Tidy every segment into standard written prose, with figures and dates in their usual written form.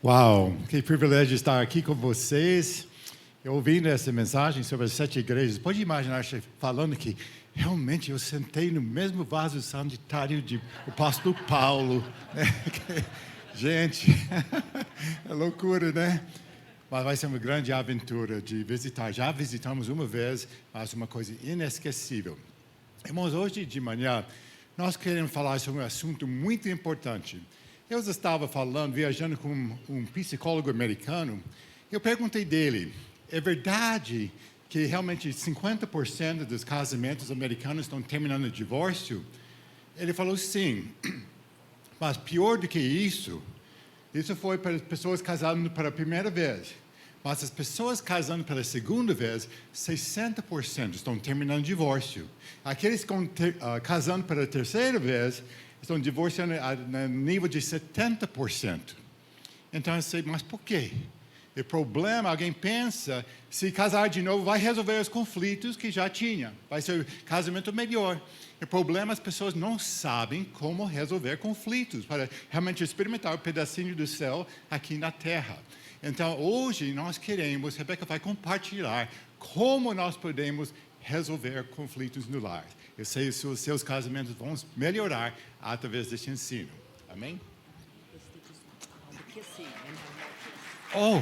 Uau, que privilégio estar aqui com vocês. Eu ouvindo essa mensagem sobre as 7 igrejas, pode imaginar falando que realmente eu sentei no mesmo vaso sanitário do apóstolo Paulo. Gente, é loucura, né? Mas vai ser uma grande aventura de visitar. Já visitamos uma vez, mas uma coisa inesquecível. Irmãos, hoje de manhã, nós queremos falar sobre um assunto muito importante. Eu estava viajando com um psicólogo americano. Eu perguntei dele, é verdade que realmente 50% dos casamentos americanos estão terminando em divórcio? Ele falou sim, mas pior do que isso foi para as pessoas casando pela primeira vez. Mas as pessoas casando pela segunda vez, 60% estão terminando divórcio. Aqueles que estão casando pela terceira vez, estão divorciando no nível de 70%. Então eu sei, mas por quê? O problema, alguém pensa, se casar de novo vai resolver os conflitos que já tinha. Vai ser um casamento melhor. O problema, as pessoas não sabem como resolver conflitos, para realmente experimentar um pedacinho do céu aqui na terra. Então, hoje, nós queremos, Rebeca vai compartilhar como nós podemos resolver conflitos no lar. Eu sei que os seus casamentos vão melhorar através deste ensino. Amém? Oh,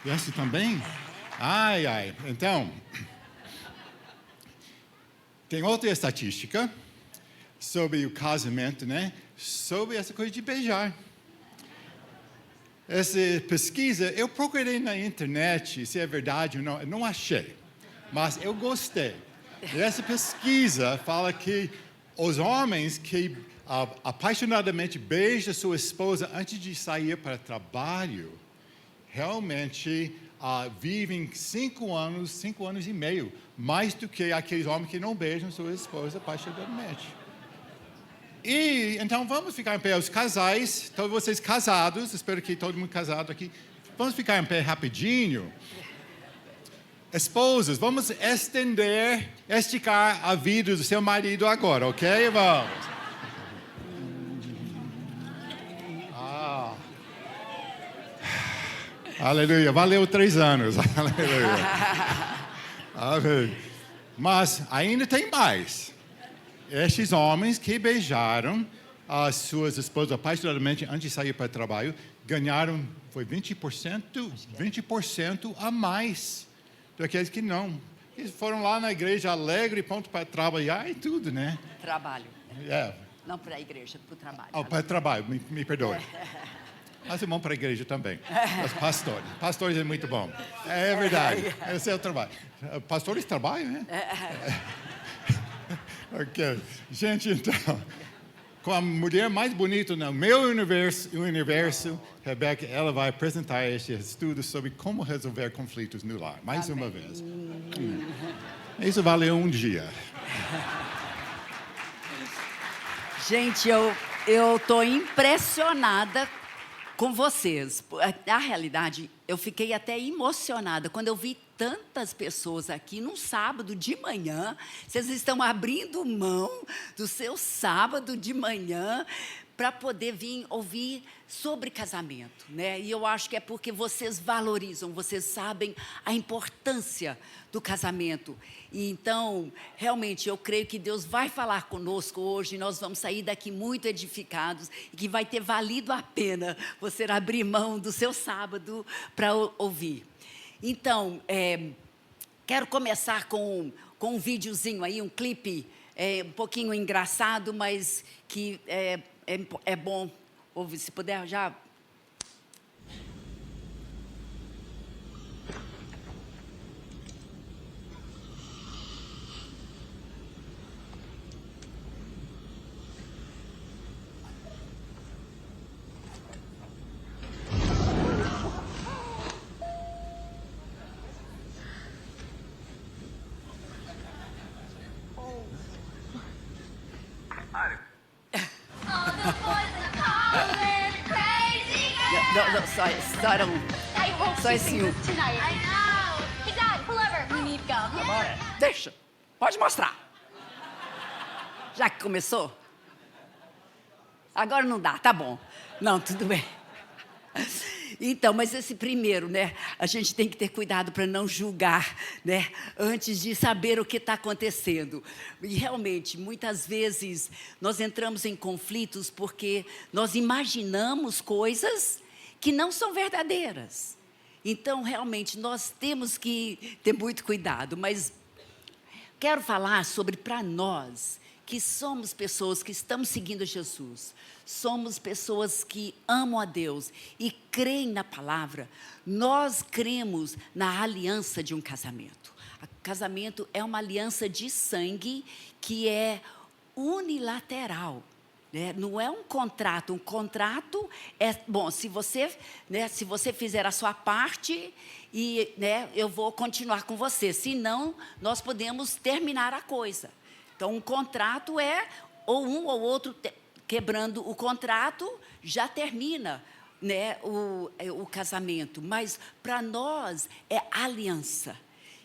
esse também? Ai. Então, tem outra estatística sobre o casamento, né? Sobre essa coisa de beijar. Essa pesquisa, eu procurei na internet se é verdade ou não, eu não achei, mas eu gostei. E essa pesquisa fala que os homens que apaixonadamente beijam sua esposa antes de sair para o trabalho, realmente vivem 5 anos e meio, mais do que aqueles homens que não beijam sua esposa apaixonadamente. E então vamos ficar em pé, os casais, todos vocês casados, espero que todo mundo casado aqui, vamos ficar em pé rapidinho. Esposas, vamos esticar a vida do seu marido agora, ok? Vamos. Aleluia, valeu 3 anos. Aleluia. Aleluia. Mas ainda tem mais. Estes homens que beijaram as suas esposas apaixonadamente antes de sair para o trabalho, ganharam, foi 20% a mais do que aqueles que não. Eles foram lá na igreja alegre, ponto para trabalhar e tudo, né? Trabalho. É. Não para a igreja, para o trabalho. Para o trabalho, me perdoe. Mas é bom para a igreja também. Os pastores é muito bom. É verdade, esse é o trabalho. Pastores trabalham, né? Ok. Gente, então, com a mulher mais bonita no meu universo, Rebeca, ela vai apresentar este estudo sobre como resolver conflitos no lar. Mais uma vez. Isso valeu um dia. Gente, eu estou impressionada com vocês. Na realidade, eu fiquei até emocionada quando eu vi tantas pessoas aqui num sábado de manhã. Vocês estão abrindo mão do seu sábado de manhã para poder vir ouvir sobre casamento, né? E eu acho que é porque vocês valorizam, vocês sabem a importância do casamento. E então, realmente, eu creio que Deus vai falar conosco hoje, nós vamos sair daqui muito edificados e que vai ter valido a pena você abrir mão do seu sábado para ouvir. Então, quero começar com um videozinho aí, um clipe um pouquinho engraçado, mas que é bom ouvir. Se puder já... Só esse um. Deixa, pode mostrar. Já que começou? Agora não dá, tá bom. Não, tudo bem. Então, mas esse primeiro, né? A gente tem que ter cuidado para não julgar, né? Antes de saber o que está acontecendo. E realmente, muitas vezes, nós entramos em conflitos porque nós imaginamos coisas que não são verdadeiras. Então, realmente, nós temos que ter muito cuidado. Mas quero falar sobre para nós, que somos pessoas que estamos seguindo Jesus, somos pessoas que amam a Deus e creem na palavra, nós cremos na aliança de um casamento. O casamento é uma aliança de sangue que é unilateral. Não é um contrato é, bom, se você fizer a sua parte, e, eu vou continuar com você, senão nós podemos terminar a coisa. Então, um contrato é, ou um ou outro quebrando o contrato, já termina, o casamento. Mas, para nós, é aliança.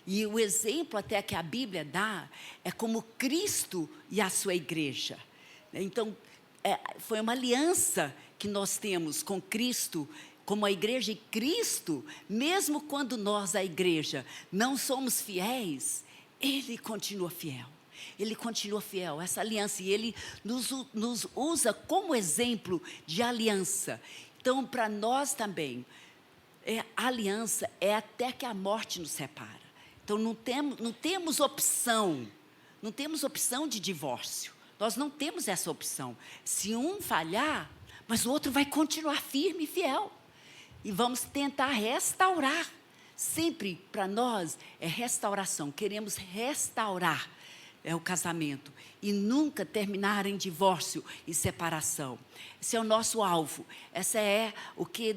E o exemplo até que a Bíblia dá, é como Cristo e a sua igreja. Então, foi uma aliança que nós temos com Cristo, como a igreja e Cristo, mesmo quando nós, a igreja, não somos fiéis, Ele continua fiel. Ele continua fiel, essa aliança, e Ele nos usa como exemplo de aliança. Então, para nós também, aliança é até que a morte nos separa. Então, não temos opção, não temos opção de divórcio. Nós não temos essa opção. Se um falhar, mas o outro vai continuar firme e fiel. E vamos tentar restaurar. Sempre para nós é restauração. Queremos restaurar o casamento e nunca terminar em divórcio e separação. Esse é o nosso alvo. Essa é o que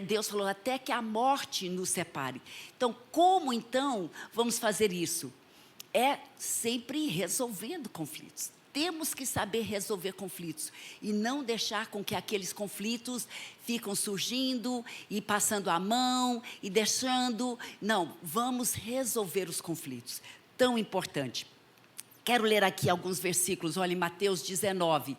Deus falou, até que a morte nos separe. Então, como então vamos fazer isso? É sempre resolvendo conflitos. Temos que saber resolver conflitos e não deixar com que aqueles conflitos ficam surgindo e passando a mão e deixando. Não, vamos resolver os conflitos. Tão importante. Quero ler aqui alguns versículos. Olha, em Mateus 19,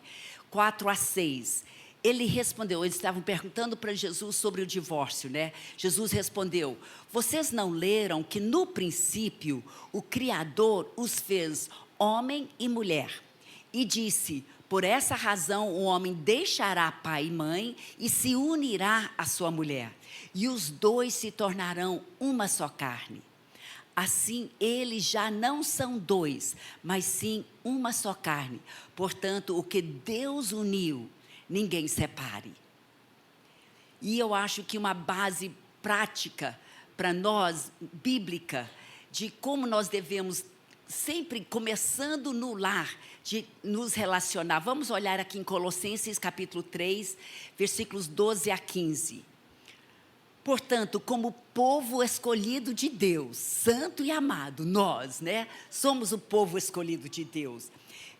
4 a 6. Ele respondeu, eles estavam perguntando para Jesus sobre o divórcio, né? Jesus respondeu, vocês não leram que no princípio o Criador os fez homem e mulher? E disse, por essa razão o homem deixará pai e mãe e se unirá à sua mulher. E os dois se tornarão uma só carne. Assim, eles já não são dois, mas sim uma só carne. Portanto, o que Deus uniu, ninguém separe. E eu acho que uma base prática para nós, bíblica, de como nós devemos, sempre começando no lar, de nos relacionar. Vamos olhar aqui em Colossenses capítulo 3, versículos 12 a 15. Portanto, como povo escolhido de Deus, santo e amado, nós, somos o povo escolhido de Deus.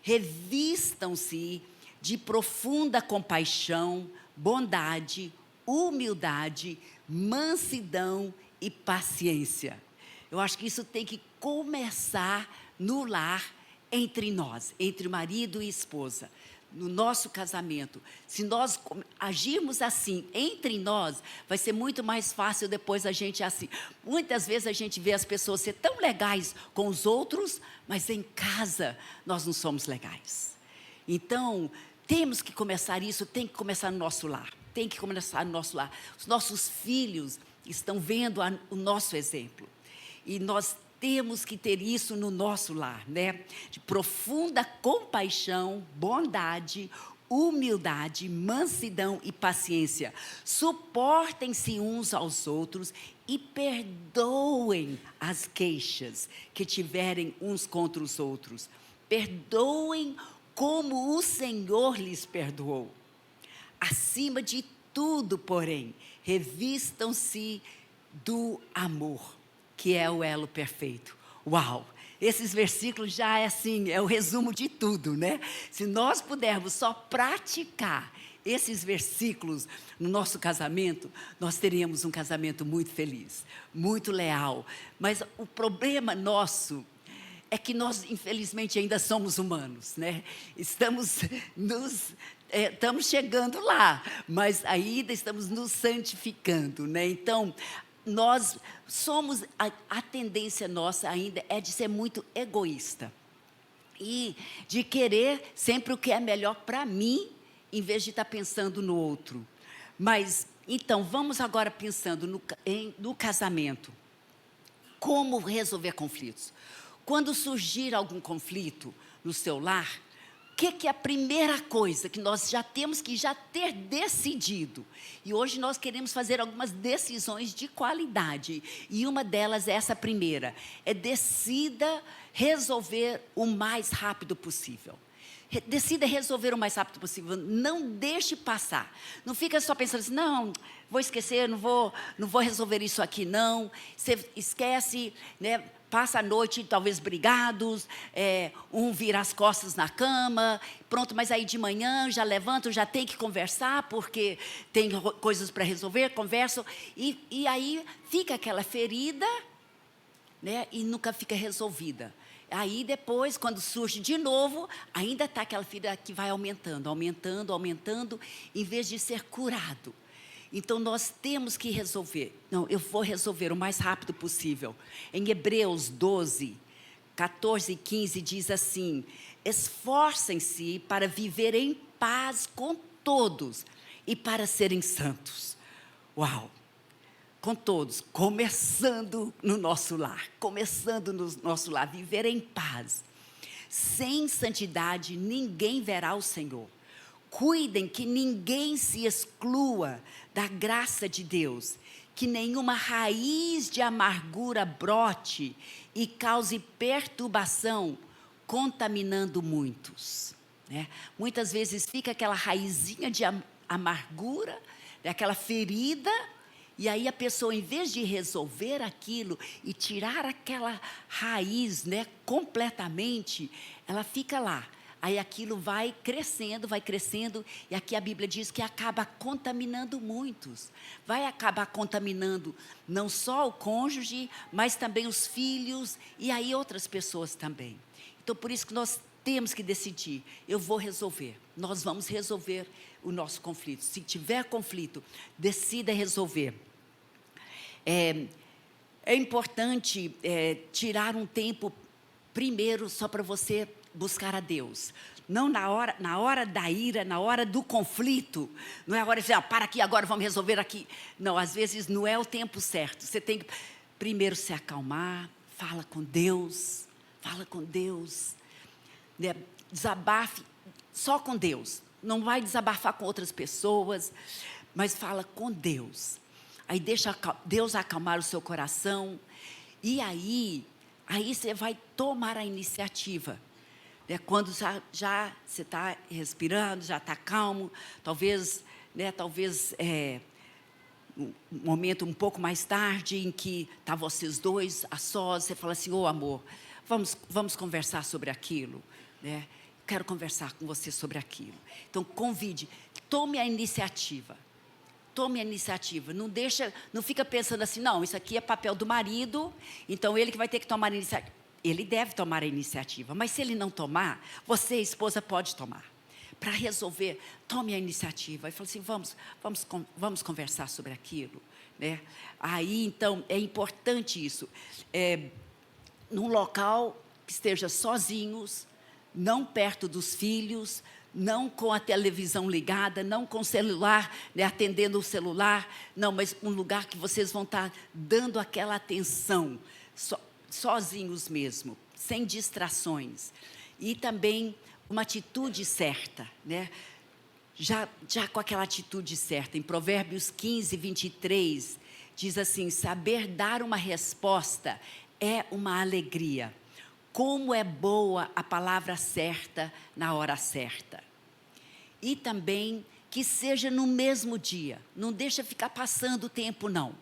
Revistam-se de profunda compaixão, bondade, humildade, mansidão e paciência. Eu acho que isso tem que começar no lar entre nós, entre marido e esposa. No nosso casamento, se nós agirmos assim entre nós, vai ser muito mais fácil depois a gente assim. Muitas vezes a gente vê as pessoas ser tão legais com os outros, mas em casa nós não somos legais. Então, temos que começar isso, tem que começar no nosso lar. Tem que começar no nosso lar. Os nossos filhos estão vendo o nosso exemplo. E nós temos que ter isso no nosso lar, de profunda compaixão, bondade, humildade, mansidão e paciência. Suportem-se uns aos outros e perdoem as queixas que tiverem uns contra os outros. Perdoem como o Senhor lhes perdoou. Acima de tudo, porém, revistam-se do amor, que é o elo perfeito. Uau! Esses versículos já é o resumo de tudo, Se nós pudermos só praticar esses versículos no nosso casamento, nós teríamos um casamento muito feliz, muito leal. Mas o problema nosso é que nós, infelizmente, ainda somos humanos, Estamos estamos chegando lá, mas ainda estamos nos santificando, né? Então, nós somos, a tendência nossa ainda é de ser muito egoísta. E de querer sempre o que é melhor para mim, em vez de estar pensando no outro. Mas, então, vamos agora pensando no casamento. Como resolver conflitos? Quando surgir algum conflito no seu lar, o que é a primeira coisa que nós já temos que já ter decidido? E hoje nós queremos fazer algumas decisões de qualidade. E uma delas é essa primeira. Decida resolver o mais rápido possível. Decida resolver o mais rápido possível. Não deixe passar. Não fica só pensando assim, não, vou esquecer, não vou resolver isso aqui, não. Você esquece, né? Passa a noite, talvez brigados, um vira as costas na cama, pronto, mas aí de manhã já levanta, já tem que conversar, porque tem coisas para resolver, conversam, e aí fica aquela ferida, né, e nunca fica resolvida. Aí depois, quando surge de novo, ainda está aquela ferida que vai aumentando, em vez de ser curado. Então, nós temos que resolver. Não, eu vou resolver o mais rápido possível. Em Hebreus 12, 14 e 15, diz assim: esforcem-se para viver em paz com todos e para serem santos. Uau! Com todos, começando no nosso lar. Viver em paz. Sem santidade, ninguém verá o Senhor. Cuidem que ninguém se exclua da graça de Deus, que nenhuma raiz de amargura brote e cause perturbação, contaminando muitos. Né? Muitas vezes fica aquela raizinha de amargura, aquela ferida, e aí a pessoa, em vez de resolver aquilo e tirar aquela raiz, né, completamente, ela fica lá. Aí aquilo vai crescendo, e aqui a Bíblia diz que acaba contaminando muitos. Vai acabar contaminando não só o cônjuge, mas também os filhos, e aí outras pessoas também. Então, por isso que nós temos que decidir, eu vou resolver, nós vamos resolver o nosso conflito. Se tiver conflito, decida resolver. É importante tirar um tempo, primeiro, só para você buscar a Deus. Não na hora da ira, na hora do conflito. Não é a hora de dizer, para aqui, agora vamos resolver aqui. Não, às vezes não é o tempo certo. Você tem que primeiro se acalmar, fala com Deus, né? Desabafe só com Deus. Não vai desabafar com outras pessoas, mas fala com Deus. Aí deixa Deus acalmar o seu coração. E aí você vai tomar a iniciativa. Quando já você está respirando, já está calmo, talvez um momento um pouco mais tarde, em que está vocês dois a sós, você fala assim, amor, vamos conversar sobre aquilo, né? Quero conversar com você sobre aquilo. Então, convide, tome a iniciativa, não fica pensando assim, não, isso aqui é papel do marido, então ele que vai ter que tomar a iniciativa. Ele deve tomar a iniciativa, mas se ele não tomar, você, esposa, pode tomar. Para resolver, tome a iniciativa. E fala assim, vamos conversar sobre aquilo. Né? Aí, então, é importante isso. Num local que esteja sozinhos, não perto dos filhos, não com a televisão ligada, não com o celular, né, atendendo o celular, não, mas um lugar que vocês vão estar dando aquela atenção, sozinhos mesmo, sem distrações. E também uma atitude certa, né? Já com aquela atitude certa. Em Provérbios 15, 23, diz assim, saber dar uma resposta é uma alegria. Como é boa a palavra certa na hora certa. E também que seja no mesmo dia. Não deixa ficar passando o tempo, não.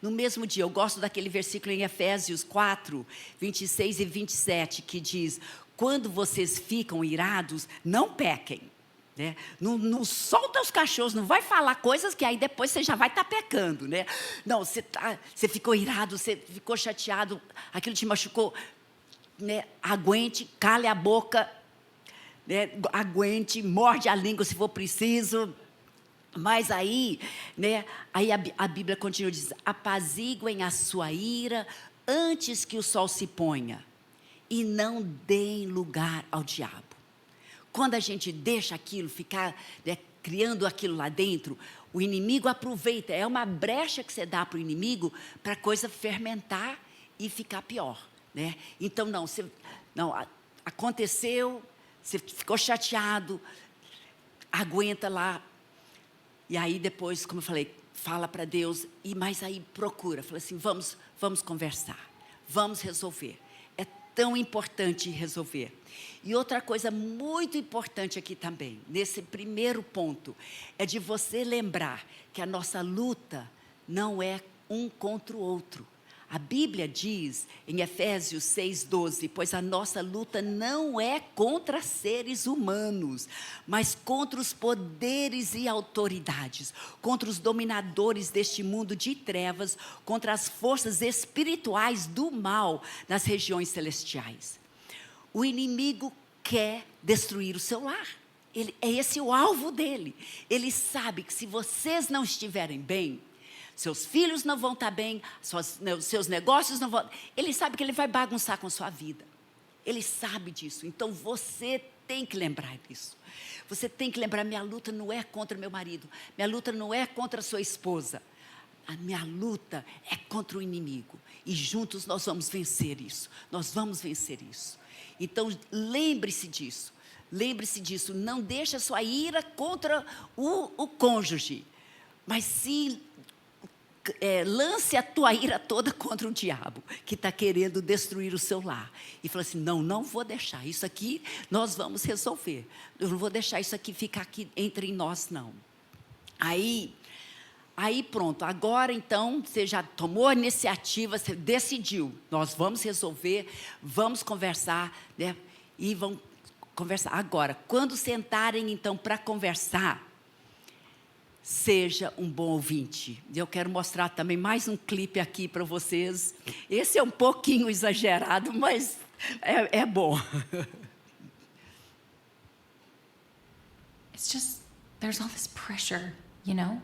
No mesmo dia, eu gosto daquele versículo em Efésios 4, 26 e 27, que diz, quando vocês ficam irados, não pequem. Né? Não solta os cachorros, não vai falar coisas que aí depois você já vai estar pecando. Né? Não, você ficou irado, você ficou chateado, aquilo te machucou. Né? Aguente, cale a boca. né, aguente, morde a língua se for preciso. Mas aí, né, aí a Bíblia continua dizendo: apaziguem a sua ira antes que o sol se ponha, e não deem lugar ao diabo. Quando a gente deixa aquilo ficar, né, criando aquilo lá dentro, o inimigo aproveita, é uma brecha que você dá para o inimigo para a coisa fermentar e ficar pior, né? Então, aconteceu, você ficou chateado, aguenta lá, e aí depois, como eu falei, fala para Deus, mas aí procura, fala assim, vamos conversar, vamos resolver. É tão importante resolver. E outra coisa muito importante aqui também, nesse primeiro ponto, é de você lembrar que a nossa luta não é um contra o outro. A Bíblia diz em Efésios 6:12, pois a nossa luta não é contra seres humanos, mas contra os poderes e autoridades, contra os dominadores deste mundo de trevas, contra as forças espirituais do mal nas regiões celestiais. O inimigo quer destruir o seu lar. É esse o alvo dele. Ele sabe que se vocês não estiverem bem, seus filhos não vão estar bem, seus negócios não vão... Ele sabe que ele vai bagunçar com a sua vida. Ele sabe disso. Então, você tem que lembrar disso. Você tem que lembrar, minha luta não é contra meu marido. Minha luta não é contra a sua esposa. A minha luta é contra o inimigo. E juntos nós vamos vencer isso. Nós vamos vencer isso. Então, lembre-se disso. Lembre-se disso. Não deixe a sua ira contra o cônjuge. Mas sim... lance a tua ira toda contra o diabo, que está querendo destruir o seu lar. E fala assim, não vou deixar, isso aqui nós vamos resolver. Eu não vou deixar isso aqui ficar aqui entre nós, não. Aí pronto, agora então, você já tomou a iniciativa, você decidiu, nós vamos resolver, vamos conversar, né? E vamos conversar. Agora, quando sentarem então para conversar, seja um bom ouvinte. Eu quero mostrar também mais um clipe aqui para vocês. Esse é um pouquinho exagerado, mas é bom. It's just, there's all this pressure, you know?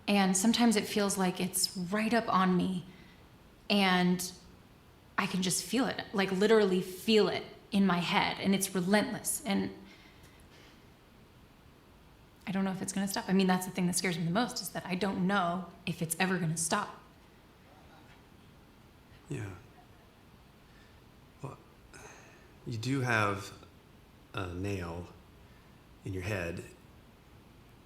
And sometimes it feels like it's right up on me. And I can just feel it, like literally feel it in my head. And it's relentless. And I don't know if it's going to stop. I mean, that's the thing that scares me the most, is that I don't know if it's ever going to stop. Yeah. Well, you do have a nail in your head.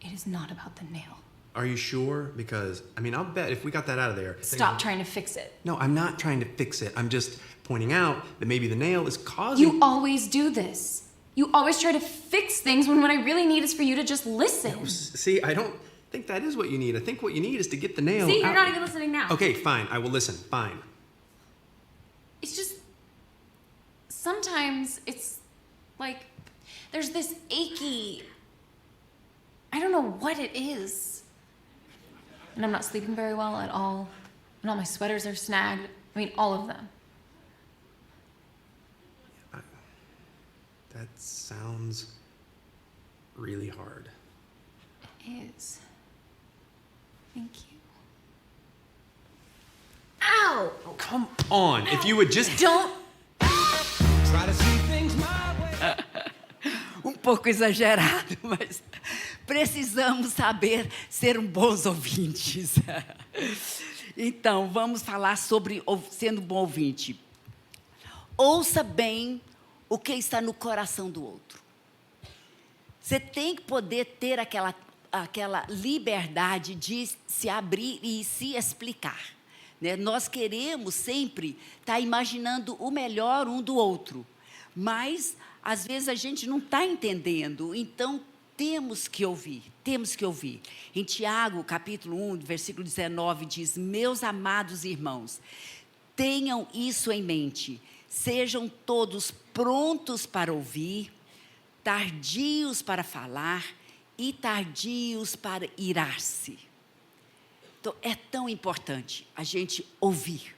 It is not about the nail. Are you sure? Because, I mean, I'll bet if we got that out of there... Stop trying to fix it. No, I'm not trying to fix it. I'm just pointing out that maybe the nail is causing... You always do this. You always try to fix things when what I really need is for you to just listen. See, I don't think that is what you need. I think what you need is to get the nail See, you're out. not even listening now. Okay, fine. I will listen. Fine. It's just, sometimes it's like, there's this achy, I don't know what it is. And I'm not sleeping very well at all. And all my sweaters are snagged. I mean, all of them. That sounds really hard. It is. Thank you. Ow! Oh, come on. If you would just... Don't. Try to see things my way. Um pouco exagerado, mas precisamos saber ser bons ouvintes. Então, vamos falar sobre sendo bom ouvinte. Ouça bem o que está no coração do outro. Você tem que poder ter aquela liberdade de se abrir e se explicar, né? Nós queremos sempre estar imaginando o melhor um do outro, mas às vezes a gente não está entendendo, então temos que ouvir. Em Tiago, capítulo 1, versículo 19, diz, meus amados irmãos, tenham isso em mente, sejam todos prontos para ouvir, tardios para falar e tardios para irar-se. Então, é tão importante a gente ouvir.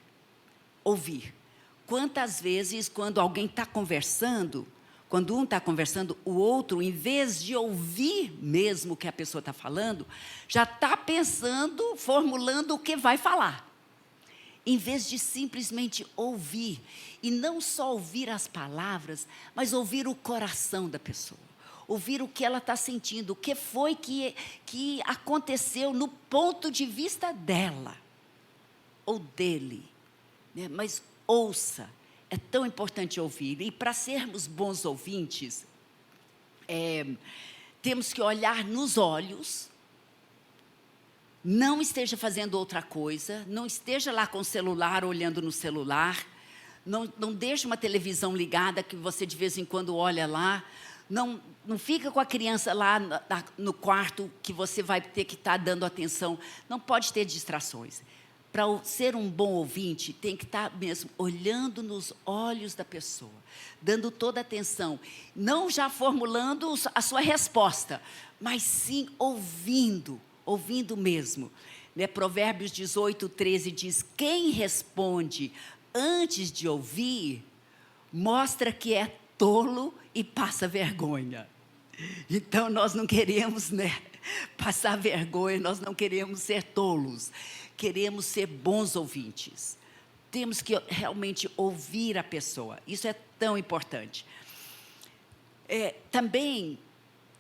Quantas vezes, quando alguém está conversando Quando um está conversando, o outro, em vez de ouvir mesmo o que a pessoa está falando, já está pensando, formulando o que vai falar. Em vez de simplesmente ouvir. E não só ouvir as palavras, mas ouvir o coração da pessoa. Ouvir o que ela está sentindo, o que foi que aconteceu no ponto de vista dela ou dele. Né? Mas ouça, é tão importante ouvir. E para sermos bons ouvintes, temos que olhar nos olhos, não esteja fazendo outra coisa, não esteja lá com o celular, olhando no celular, não deixe uma televisão ligada que você de vez em quando olha lá, não fica com a criança lá no quarto que você vai ter que estar dando atenção, não pode ter distrações. Para ser um bom ouvinte, tem que estar mesmo olhando nos olhos da pessoa, dando toda a atenção, não já formulando a sua resposta, mas sim ouvindo mesmo. Né? Provérbios 18:13 diz: quem responde antes de ouvir, mostra que é tolo e passa vergonha. Então, nós não queremos, passar vergonha, nós não queremos ser tolos, queremos ser bons ouvintes. Temos que realmente ouvir a pessoa, isso é tão importante. Também,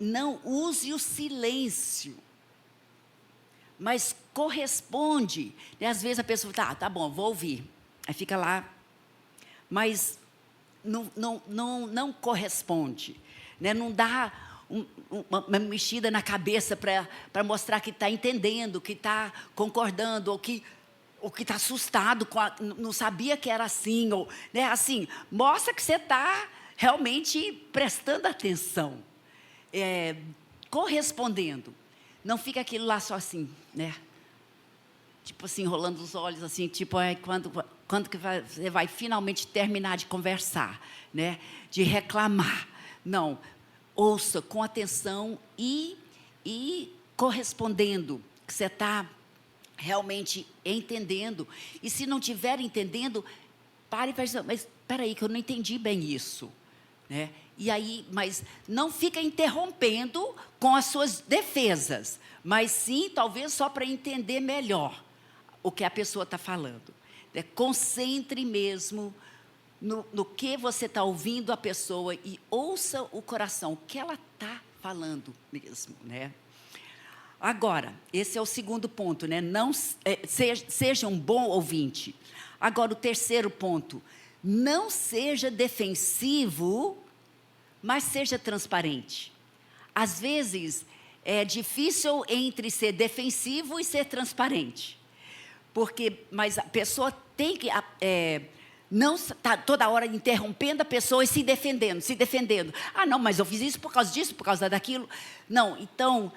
não use o silêncio, mas corresponde. Às vezes a pessoa fala, tá bom, vou ouvir. Aí fica lá, mas não corresponde. Né? Não dá uma mexida na cabeça para mostrar que está entendendo, que está concordando, ou que está assustado, não sabia que era assim. Ou, né? Assim, mostra que você está realmente prestando atenção, correspondendo. Não fica aquilo lá só assim, né? Tipo assim, rolando os olhos, assim, tipo, quando que você vai finalmente terminar de conversar, né? De reclamar. Não, ouça com atenção e correspondendo, que você está realmente entendendo. E se não estiver entendendo, pare e fale, mas espera aí, que eu não entendi bem isso. Né? E aí, mas não fica interrompendo com as suas defesas, mas sim, talvez só para entender melhor o que a pessoa está falando. Né? Concentre mesmo no que você está ouvindo a pessoa e ouça o coração, o que ela está falando mesmo. Né? Agora, esse é o segundo ponto, né? Seja um bom ouvinte. Agora, o terceiro ponto, não seja defensivo, mas seja transparente. Às vezes, é difícil entre ser defensivo e ser transparente. Mas a pessoa tem que não estar toda hora interrompendo a pessoa e se defendendo. Ah, não, mas eu fiz isso por causa disso, por causa daquilo. Não, então,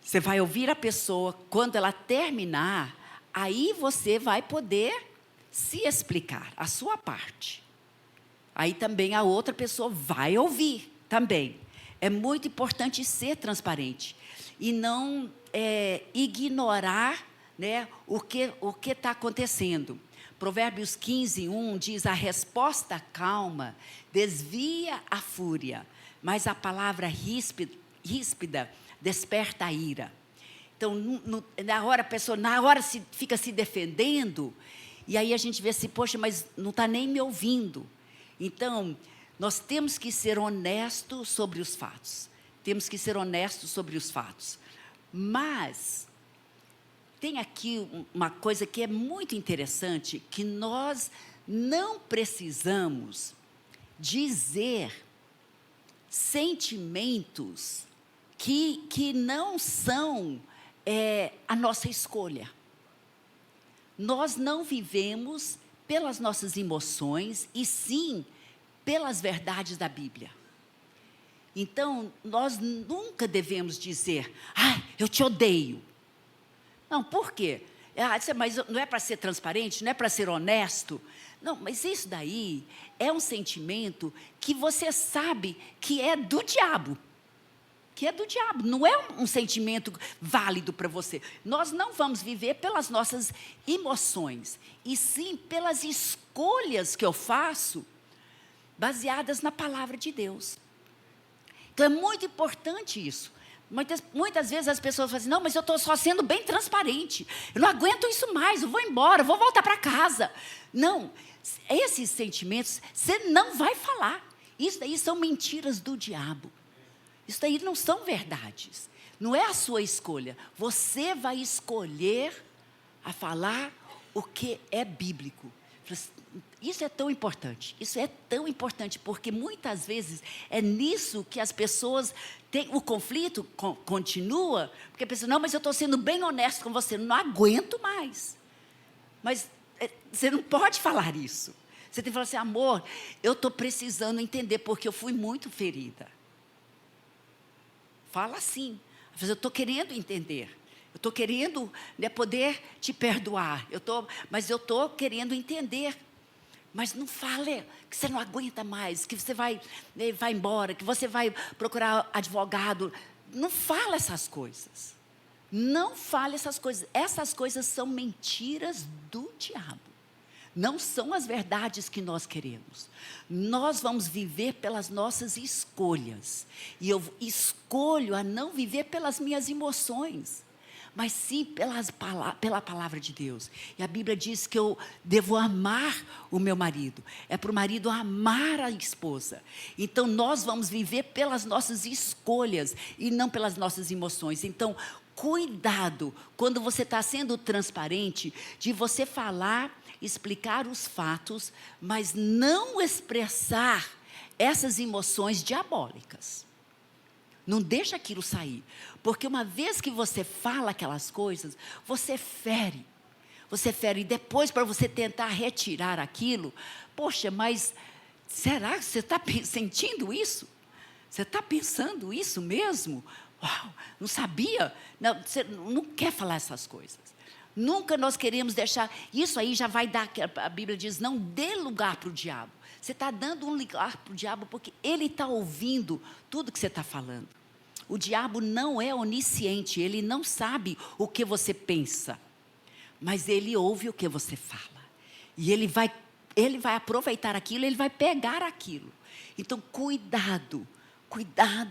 você vai ouvir a pessoa, quando ela terminar, aí você vai poder se explicar a sua parte. Aí também a outra pessoa vai ouvir também. É muito importante ser transparente e não ignorar, né, o que está acontecendo. Provérbios 15:1 diz: a resposta calma desvia a fúria, mas a palavra ríspida desperta a ira. Então, na hora a pessoa fica se defendendo, e aí a gente vê assim, poxa, mas não está nem me ouvindo. Então, nós temos que ser honestos sobre os fatos. Mas, tem aqui uma coisa que é muito interessante, que nós não precisamos dizer sentimentos que não são a nossa escolha. Nós não vivemos pelas nossas emoções, e sim pelas verdades da Bíblia. Então, nós nunca devemos dizer, eu te odeio. Não, por quê? Mas não é para ser transparente, não é para ser honesto. Não, mas isso daí é um sentimento que você sabe que é do diabo. Não é um sentimento válido para você. Nós não vamos viver pelas nossas emoções, e sim pelas escolhas que eu faço, baseadas na palavra de Deus. Então, é muito importante isso. Muitas vezes as pessoas falam assim, não, mas eu estou só sendo bem transparente. Eu não aguento isso mais, eu vou embora, eu vou voltar para casa. Não, esses sentimentos você não vai falar. Isso daí são mentiras do diabo. Isso daí não são verdades. Não é a sua escolha. Você vai escolher a falar o que é bíblico. Isso é tão importante. Isso é tão importante, porque muitas vezes é nisso que as pessoas têm, o conflito continua, porque a pessoa, não, mas eu estou sendo bem honesto com você, não aguento mais. Mas você não pode falar isso. Você tem que falar assim, amor, eu estou precisando entender, porque eu fui muito ferida. Fala assim, eu estou querendo entender. Eu estou querendo, né, poder te perdoar. Mas eu estou querendo entender. Mas não fale que você não aguenta mais, que você vai embora, que você vai procurar advogado. Não fale essas coisas. Não fale essas coisas. Essas coisas são mentiras do diabo. Não são as verdades que nós queremos. Nós vamos viver pelas nossas escolhas. E eu escolho a não viver pelas minhas emoções, mas sim pela palavra de Deus. E a Bíblia diz que eu devo amar o meu marido. É para o marido amar a esposa. Então, nós vamos viver pelas nossas escolhas e não pelas nossas emoções. Então, cuidado quando você está sendo transparente, de você falar, explicar os fatos, mas não expressar essas emoções diabólicas. Não deixa aquilo sair, porque uma vez que você fala aquelas coisas, você fere, e depois para você tentar retirar aquilo, poxa, mas será que você está sentindo isso? Você está pensando isso mesmo? Uau, não sabia? Não, você não quer falar essas coisas. Nunca nós queremos deixar, isso aí já vai dar, a Bíblia diz, não dê lugar para o diabo. Você está dando um lugar para o diabo porque ele está ouvindo tudo que você está falando. O diabo não é onisciente, ele não sabe o que você pensa, mas ele ouve o que você fala. E ele vai aproveitar aquilo, ele vai pegar aquilo. Então, cuidado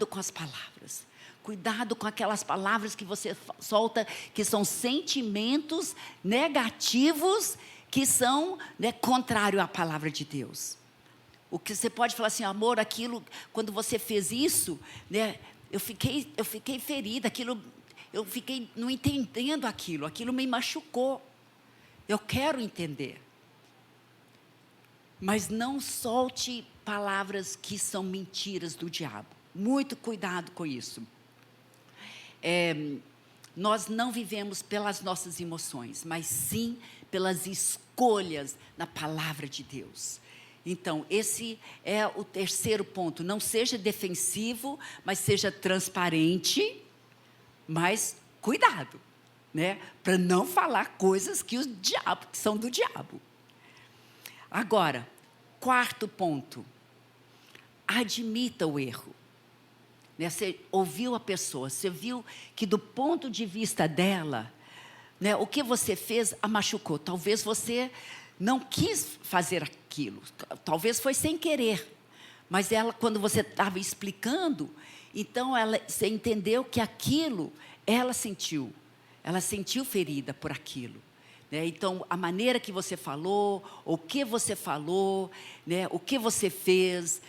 com as palavras. Cuidado com aquelas palavras que você solta, que são sentimentos negativos, que são, né, contrário à palavra de Deus. O que você pode falar assim, amor, aquilo, quando você fez isso, né, eu fiquei ferida, eu fiquei não entendendo aquilo me machucou. Eu quero entender. Mas não solte palavras que são mentiras do diabo. Muito cuidado com isso. Nós não vivemos pelas nossas emoções, mas sim pelas escolhas na palavra de Deus. Então, esse é o terceiro ponto. Não seja defensivo, mas seja transparente, mas cuidado, né? Para não falar coisas que são do diabo. Agora, quarto ponto. Admita o erro. Né? Você ouviu a pessoa, você viu que do ponto de vista dela, né, o que você fez a machucou. Talvez você não quis fazer aquilo, talvez foi sem querer, mas ela, quando você estava explicando, então você entendeu que aquilo, ela sentiu ferida por aquilo, né? Então, a maneira que você falou, o que você falou, né, o que você fez,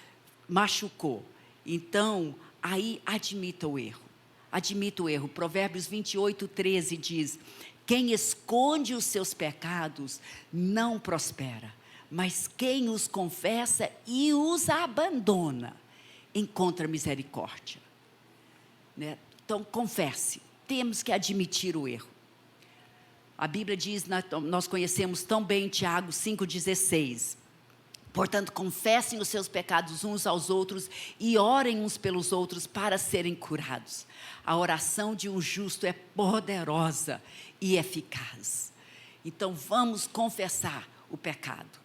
machucou. Então, aí admita o erro. Admita o erro. Provérbios 28:13 diz: quem esconde os seus pecados não prospera, mas quem os confessa e os abandona encontra misericórdia. Né? Então, confesse. Temos que admitir o erro. A Bíblia diz, nós conhecemos tão bem Tiago 5,16. Portanto, confessem os seus pecados uns aos outros e orem uns pelos outros para serem curados. A oração de um justo é poderosa e eficaz. Então, vamos confessar o pecado.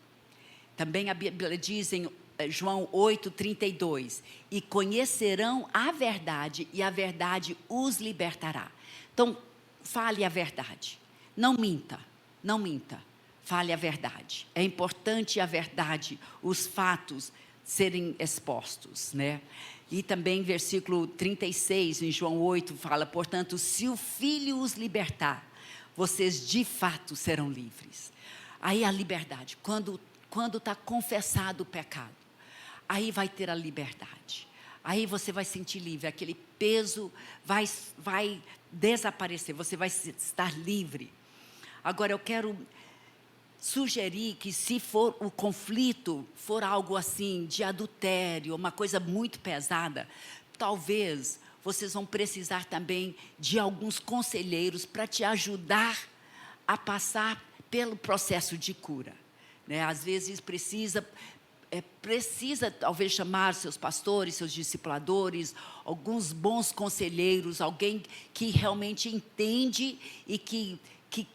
Também a Bíblia diz em João 8:32, e conhecerão a verdade, e a verdade os libertará. Então, fale a verdade. Não minta, não minta. Fale a verdade. É importante a verdade, os fatos serem expostos, né? E também versículo 36, em João 8, fala, portanto, se o Filho os libertar, vocês de fato serão livres. Aí a liberdade, quando está confessado o pecado, aí vai ter a liberdade. Aí você vai sentir livre, aquele peso vai desaparecer, você vai estar livre. Agora eu quero sugerir que se for o conflito, for algo assim de adultério, uma coisa muito pesada, talvez vocês vão precisar também de alguns conselheiros para te ajudar a passar pelo processo de cura, né? Às vezes precisa talvez chamar seus pastores, seus discipuladores, alguns bons conselheiros, alguém que realmente entende e que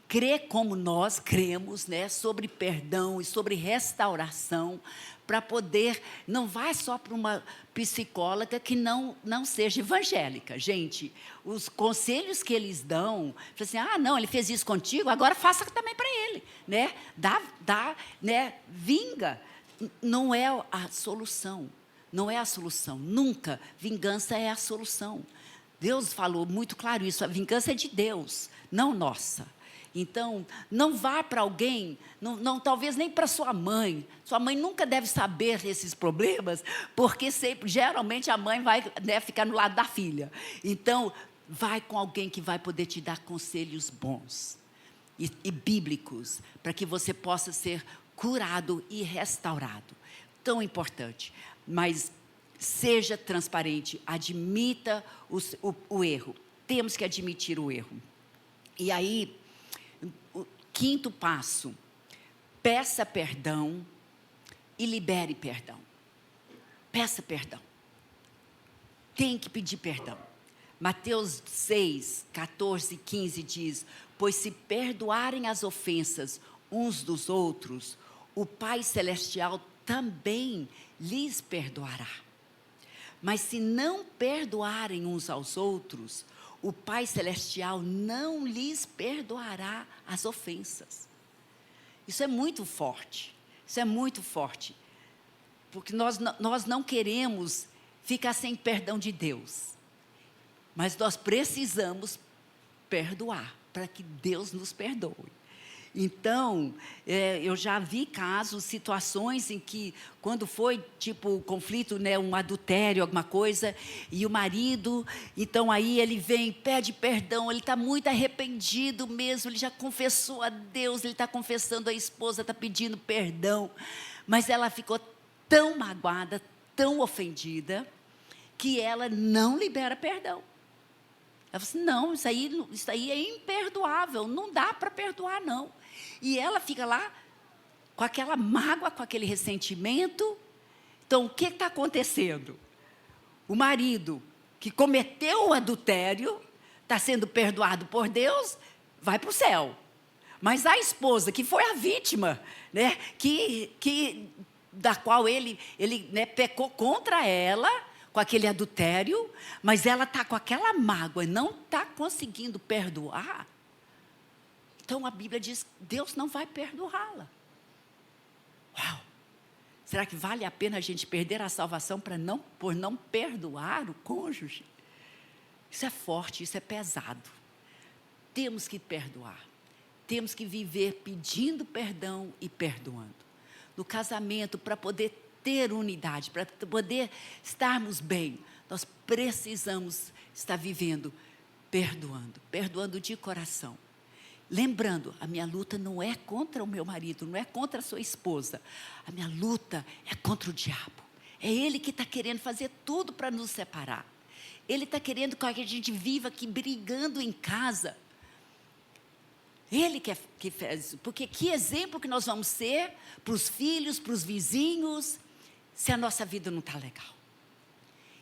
crê como nós cremos, né, sobre perdão e sobre restauração, para poder, não vai só para uma psicóloga que não seja evangélica. Gente, os conselhos que eles dão, assim, não, ele fez isso contigo, agora faça também para ele, né? Né? Vinga. Não é a solução, não é a solução, nunca, vingança é a solução. Deus falou muito claro isso, a vingança é de Deus, não nossa. Então, não vá para alguém, talvez nem para sua mãe nunca deve saber desses problemas, porque geralmente a mãe vai, né, ficar no lado da filha. Então, vai com alguém que vai poder te dar conselhos bons e bíblicos, para que você possa ser curado e restaurado. Tão importante. Mas seja transparente, admita o erro. Temos que admitir o erro. E aí, o quinto passo, peça perdão e libere perdão. Peça perdão. Tem que pedir perdão. Mateus 6, 14 e 15 diz, pois se perdoarem as ofensas uns dos outros, o Pai Celestial também lhes perdoará. Mas se não perdoarem uns aos outros, o Pai Celestial não lhes perdoará as ofensas. Isso é muito forte, porque nós não queremos ficar sem perdão de Deus, mas nós precisamos perdoar, para que Deus nos perdoe. Então, eu já vi casos, situações em que, quando foi tipo conflito, né, um adultério, alguma coisa, e o marido, então aí ele vem, pede perdão, ele está muito arrependido mesmo, ele já confessou a Deus, ele está confessando a esposa, está pedindo perdão, mas ela ficou tão magoada, tão ofendida, que ela não libera perdão. Ela falou assim, não, isso aí é imperdoável, não dá para perdoar, não. E ela fica lá, com aquela mágoa, com aquele ressentimento. Então, o que está acontecendo? O marido, que cometeu o adultério, está sendo perdoado por Deus, vai para o céu. Mas a esposa, que foi a vítima, né, da qual ele né, pecou contra ela, com aquele adultério, mas ela está com aquela mágoa, não está conseguindo perdoar. Então a Bíblia diz que Deus não vai perdoá-la. Uau! Será que vale a pena a gente perder a salvação por não perdoar o cônjuge? Isso é forte, isso é pesado. Temos que perdoar. Temos que viver pedindo perdão e perdoando. No casamento, para poder ter unidade, para poder estarmos bem, nós precisamos estar vivendo perdoando de coração. Lembrando, a minha luta não é contra o meu marido, não é contra a sua esposa. A minha luta é contra o diabo. É ele que está querendo fazer tudo para nos separar. Ele está querendo que a gente viva aqui brigando em casa. Ele que fez isso. Porque que exemplo que nós vamos ser para os filhos, para os vizinhos, se a nossa vida não está legal?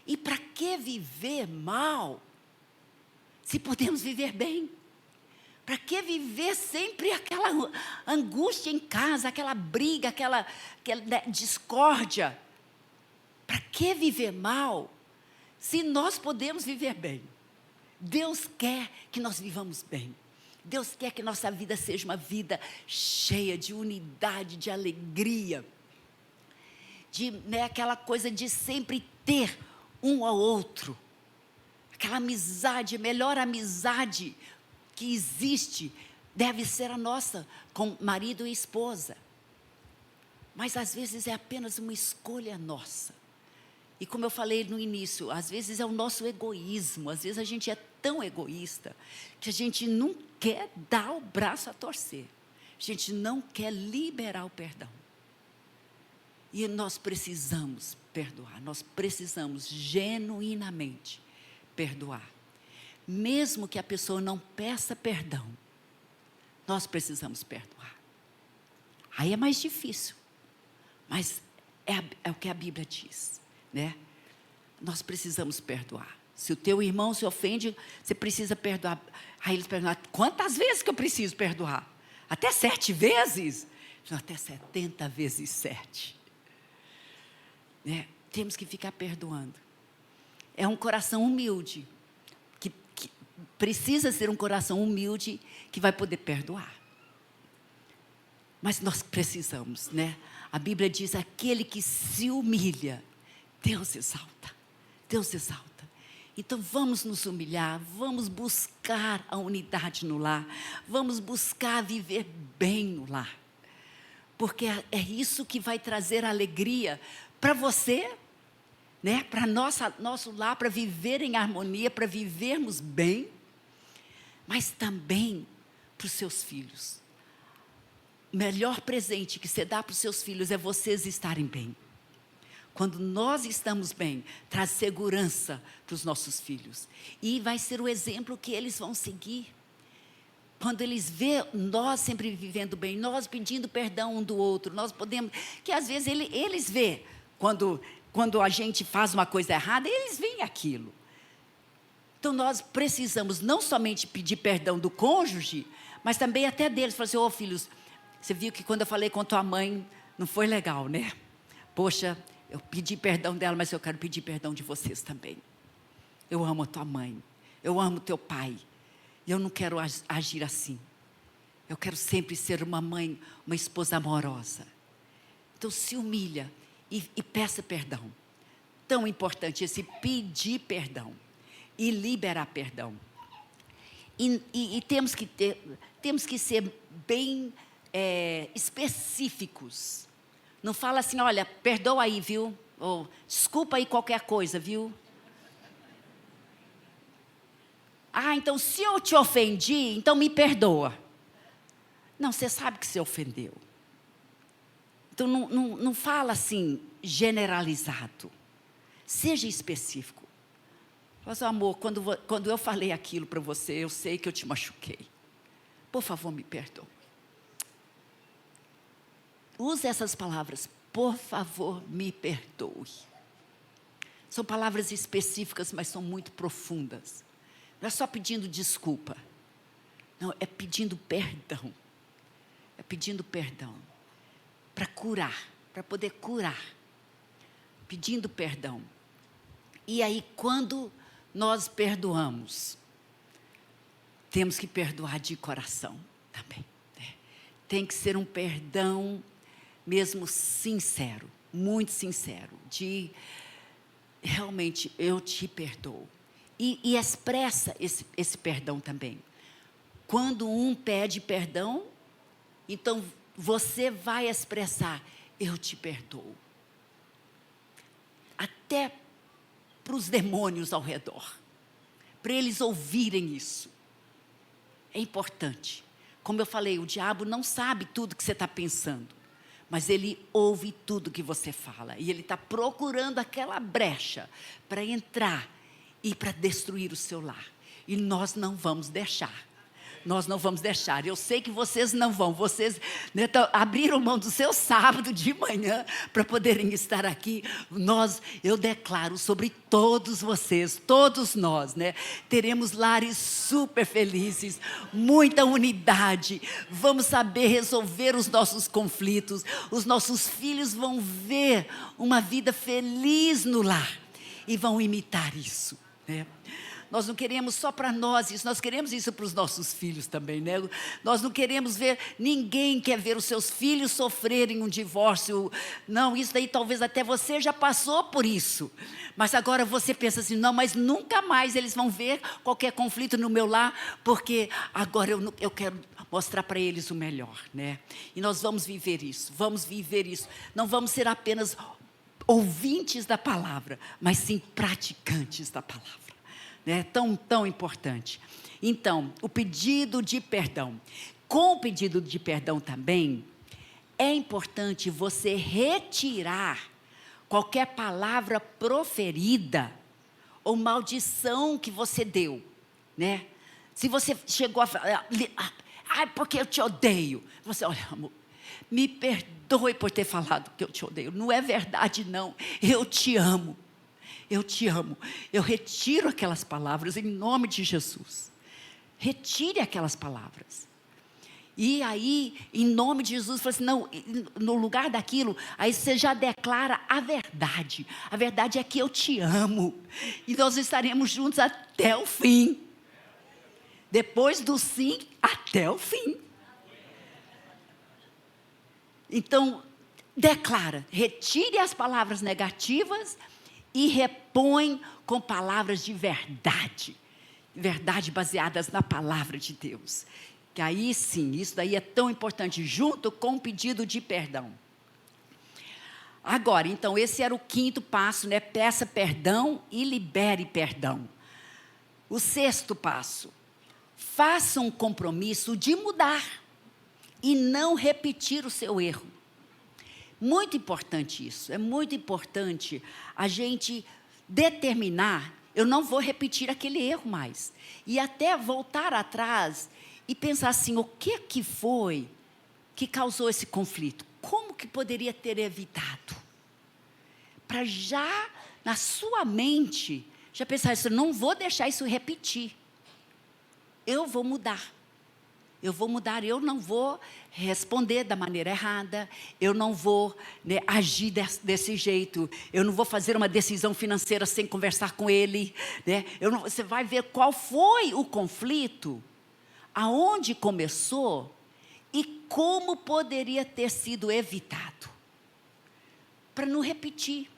E para que viver mal, se podemos viver bem? Para que viver sempre aquela angústia em casa, aquela briga, aquela discórdia? Para que viver mal, se nós podemos viver bem? Deus quer que nós vivamos bem. Deus quer que nossa vida seja uma vida cheia de unidade, de alegria. né, aquela coisa de sempre ter um ao outro. Aquela amizade, a melhor amizade que existe deve ser a nossa, com marido e esposa. Mas às vezes é apenas uma escolha nossa. E como eu falei no início, às vezes é o nosso egoísmo, às vezes a gente é tão egoísta que a gente não quer dar o braço a torcer. A gente não quer liberar o perdão. E nós precisamos perdoar, nós precisamos genuinamente perdoar. Mesmo que a pessoa não peça perdão, nós precisamos perdoar. Aí é mais difícil, mas é o que a Bíblia diz, né? Nós precisamos perdoar. Se o teu irmão se ofende, você precisa perdoar. Aí eles perguntam, quantas vezes que eu preciso perdoar? Até 7 vezes? Não, até 70 vezes 7. Né? Temos que ficar perdoando. É um coração humilde, que precisa ser um coração humilde, que vai poder perdoar. Mas nós precisamos, né? A Bíblia diz, aquele que se humilha, Deus exalta. Deus exalta. Então vamos nos humilhar, vamos buscar a unidade no lar, vamos buscar viver bem no lar. Porque é isso que vai trazer alegria para você, né? Para nosso lar, para viver em harmonia, para vivermos bem, mas também para os seus filhos. O melhor presente que você dá para os seus filhos é vocês estarem bem. Quando nós estamos bem, traz segurança para os nossos filhos. E vai ser o exemplo que eles vão seguir. Quando eles vêem nós sempre vivendo bem, nós pedindo perdão um do outro, nós podemos... Que às vezes eles vêem, quando a gente faz uma coisa errada, eles veem aquilo. Então nós precisamos não somente pedir perdão do cônjuge, mas também até deles. Falar assim, ô filhos, você viu que quando eu falei com tua mãe, não foi legal, né? Poxa... Eu pedi perdão dela, mas eu quero pedir perdão de vocês também. Eu amo a tua mãe. Eu amo o teu pai. E eu não quero agir assim. Eu quero sempre ser uma mãe, uma esposa amorosa. Então se humilha e peça perdão. Tão importante esse pedir perdão e liberar perdão. E temos que ser bem específicos. Não fala assim, olha, perdoa aí, viu? Ou desculpa aí qualquer coisa, viu? Ah, então se eu te ofendi, então me perdoa. Não, você sabe que você ofendeu. Então não fala assim, generalizado. Seja específico. Mas, amor, quando eu falei aquilo para você, eu sei que eu te machuquei. Por favor, me perdoe. Use essas palavras, por favor, me perdoe. São palavras específicas, mas são muito profundas. Não é só pedindo desculpa. Não, é pedindo perdão. É pedindo perdão. Para curar, para poder curar. Pedindo perdão. E aí, quando nós perdoamos, temos que perdoar de coração também. Né? Tem que ser um perdão mesmo sincero, muito sincero, de realmente eu te perdoo. E expressa esse perdão também. Quando um pede perdão, então você vai expressar, eu te perdoo. Até para os demônios ao redor, para eles ouvirem isso. É importante. Como eu falei, o diabo não sabe tudo que você está pensando. Mas ele ouve tudo que você fala. E ele está procurando aquela brecha para entrar e para destruir o seu lar. E nós não vamos deixar. Nós não vamos deixar. Eu sei que vocês não vão. Vocês, né, abriram mão do seu sábado de manhã para poderem estar aqui. Eu declaro sobre todos vocês, todos nós, né, teremos lares super felizes, muita unidade. Vamos saber resolver os nossos conflitos. Os nossos filhos vão ver uma vida feliz no lar e vão imitar isso, né? Nós não queremos só para nós isso, nós queremos isso para os nossos filhos também, né? Nós não queremos ver, ninguém quer ver os seus filhos sofrerem um divórcio. Não, isso daí talvez até você já passou por isso. Mas agora você pensa assim, não, mas nunca mais eles vão ver qualquer conflito no meu lar, porque agora eu quero mostrar para eles o melhor, né? E nós vamos viver isso. Não vamos ser apenas ouvintes da palavra, mas sim praticantes da palavra, né? Tão importante. Então, o pedido de perdão. Com o pedido de perdão também, é importante você retirar qualquer palavra proferida ou maldição que você deu, né? Se você chegou a falar, porque eu te odeio. Você, olha, amor, me perdoe por ter falado que eu te odeio. Não é verdade, não. Eu te amo. Eu te amo. Eu retiro aquelas palavras em nome de Jesus. Retire aquelas palavras. E aí, em nome de Jesus, fala assim, não, no lugar daquilo, aí você já declara a verdade. A verdade é que eu te amo. E nós estaremos juntos até o fim. Depois do sim, até o fim. Então, declara, retire as palavras negativas e repõe com palavras de verdade. Verdade baseadas na palavra de Deus. Que aí sim, isso daí é tão importante, junto com o pedido de perdão. Agora, então, esse era o 5º passo, né? Peça perdão e libere perdão. O 6º passo, faça um compromisso de mudar e não repetir o seu erro. Muito importante isso, é muito importante a gente determinar, eu não vou repetir aquele erro mais. E até voltar atrás e pensar assim, o que foi que causou esse conflito? Como que poderia ter evitado? Para já, na sua mente, já pensar isso, não vou deixar isso repetir. Eu vou mudar. Eu não vou responder da maneira errada, eu não vou, né, agir desse jeito, eu não vou fazer uma decisão financeira sem conversar com ele, né? Você vai ver qual foi o conflito, aonde começou e como poderia ter sido evitado, para não repetir.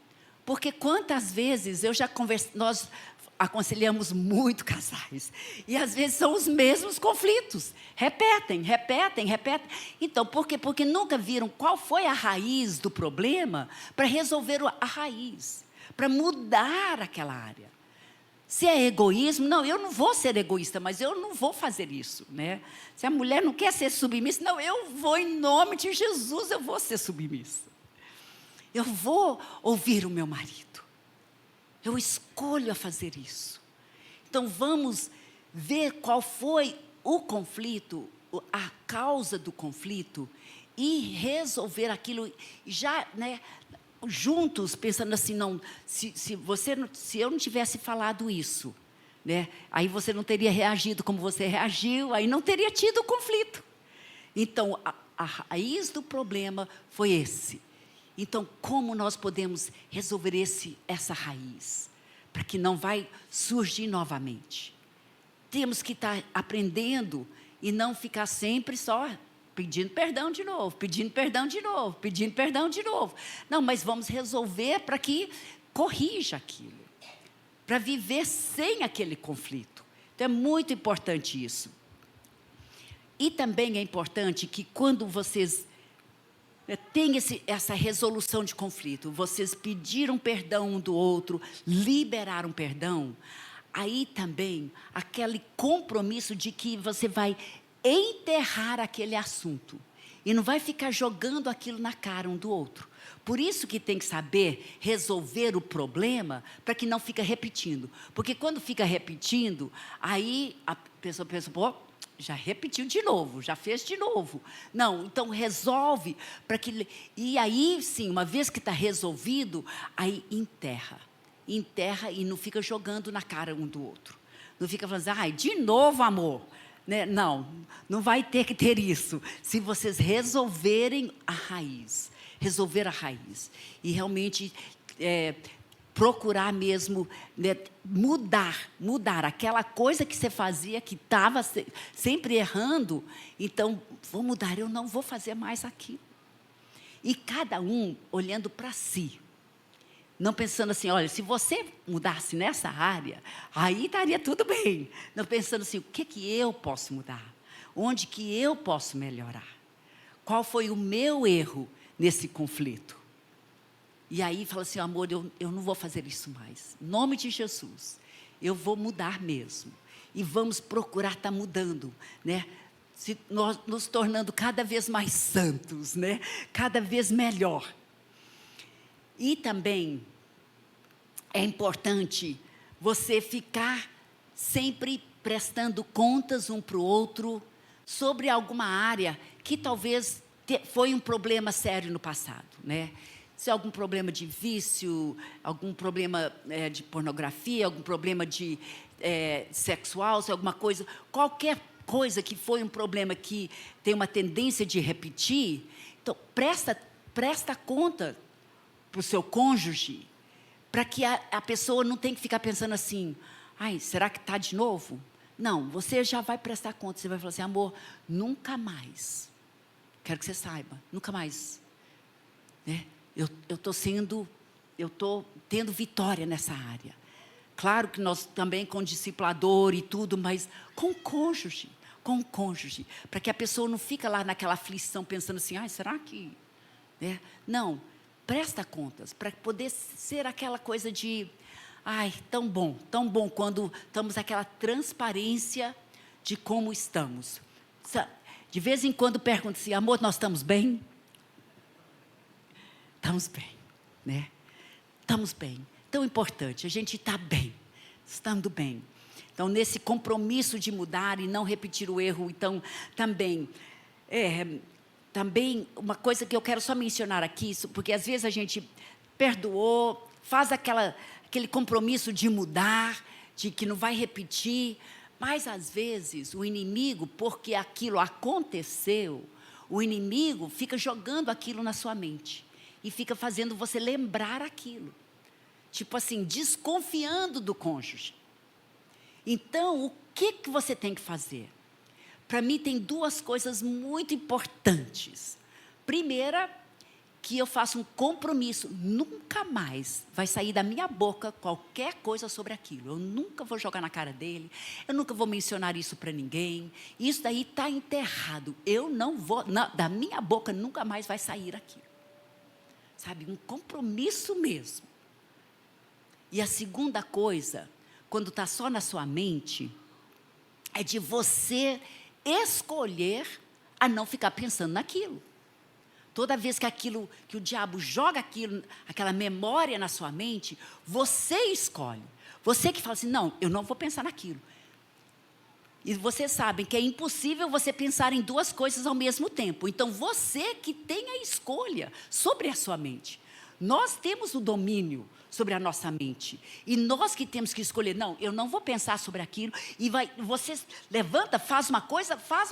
Porque quantas vezes nós aconselhamos muito casais. E às vezes são os mesmos conflitos. Repetem. Então, por quê? Porque nunca viram qual foi a raiz do problema para resolver a raiz. Para mudar aquela área. Se é egoísmo, não, eu não vou ser egoísta, mas eu não vou fazer isso, né? Se a mulher não quer ser submissa, não, eu vou em nome de Jesus, eu vou ser submissa. Eu vou ouvir o meu marido. Eu escolho a fazer isso. Então, vamos ver qual foi o conflito, a causa do conflito, e resolver aquilo, já, né, juntos, pensando assim, não, se eu não tivesse falado isso, né, aí você não teria reagido como você reagiu, aí não teria tido o conflito. Então, a raiz do problema foi esse. Então, como nós podemos resolver essa raiz? Para que não vai surgir novamente. Temos que estar aprendendo e não ficar sempre só pedindo perdão de novo. Não, mas vamos resolver para que corrija aquilo. Para viver sem aquele conflito. Então, é muito importante isso. E também é importante que quando vocês tem essa resolução de conflito, vocês pediram perdão um do outro, liberaram perdão, aí também aquele compromisso de que você vai enterrar aquele assunto e não vai ficar jogando aquilo na cara um do outro. Por isso que tem que saber resolver o problema para que não fique repetindo. Porque quando fica repetindo, aí a pessoa pensa, pô, já repetiu de novo, já fez de novo. Não, então resolve para que... E aí sim, uma vez que está resolvido, aí enterra e não fica jogando na cara um do outro. Não fica falando, ai, de novo amor. Né? Não vai ter que ter isso. Se vocês resolver a raiz. E realmente procurar mesmo, né, mudar aquela coisa que você fazia, que estava sempre errando. Então, vou mudar, eu não vou fazer mais aquilo. E cada um olhando para si. Não pensando assim, olha, se você mudasse nessa área, aí estaria tudo bem. Não pensando assim, o que eu posso mudar? Onde que eu posso melhorar? Qual foi o meu erro nesse conflito? E aí fala assim, amor, eu não vou fazer isso mais. Em nome de Jesus, eu vou mudar mesmo. E vamos procurar estar mudando, né? Nós nos tornando cada vez mais santos, né? Cada vez melhor. E também é importante você ficar sempre prestando contas um para o outro sobre alguma área que talvez foi um problema sério no passado, né? Se é algum problema de vício, algum problema de pornografia, algum problema de sexual, se é alguma coisa, qualquer coisa que foi um problema que tem uma tendência de repetir, então presta conta para o seu cônjuge, para que a pessoa não tenha que ficar pensando assim, ai, será que está de novo? Não, você já vai prestar conta, você vai falar assim, amor, nunca mais, quero que você saiba, nunca mais, né? Eu estou tendo vitória nessa área. Claro que nós também com discipulador e tudo, mas com o cônjuge, para que a pessoa não fique lá naquela aflição pensando assim, ai, será que... né? Não, presta contas, para poder ser aquela coisa de, ai, tão bom quando estamos aquela transparência de como estamos. De vez em quando pergunto assim, amor, nós estamos bem? Estamos bem, né? Estamos bem. Tão importante, a gente está bem, estando bem. Então, nesse compromisso de mudar e não repetir o erro, então, também uma coisa que eu quero só mencionar aqui, porque às vezes a gente perdoou, faz aquele compromisso de mudar, de que não vai repetir, mas às vezes o inimigo, porque aquilo aconteceu, o inimigo fica jogando aquilo na sua mente. E fica fazendo você lembrar aquilo. Tipo assim, desconfiando do cônjuge. Então, o que você tem que fazer? Para mim, tem duas coisas muito importantes. Primeira, que eu faço um compromisso. Nunca mais vai sair da minha boca qualquer coisa sobre aquilo. Eu nunca vou jogar na cara dele. Eu nunca vou mencionar isso para ninguém. Isso daí está enterrado. Eu não vou... da minha boca nunca mais vai sair aquilo. Sabe, um compromisso mesmo. E a segunda coisa, quando está só na sua mente, é de você escolher a não ficar pensando naquilo. Toda vez que o diabo joga aquela memória na sua mente, você escolhe. Você que fala assim, não, eu não vou pensar naquilo. E vocês sabem que é impossível você pensar em duas coisas ao mesmo tempo. Então, você que tem a escolha sobre a sua mente. Nós temos o domínio sobre a nossa mente. E nós que temos que escolher, não, eu não vou pensar sobre aquilo. E você levanta, faz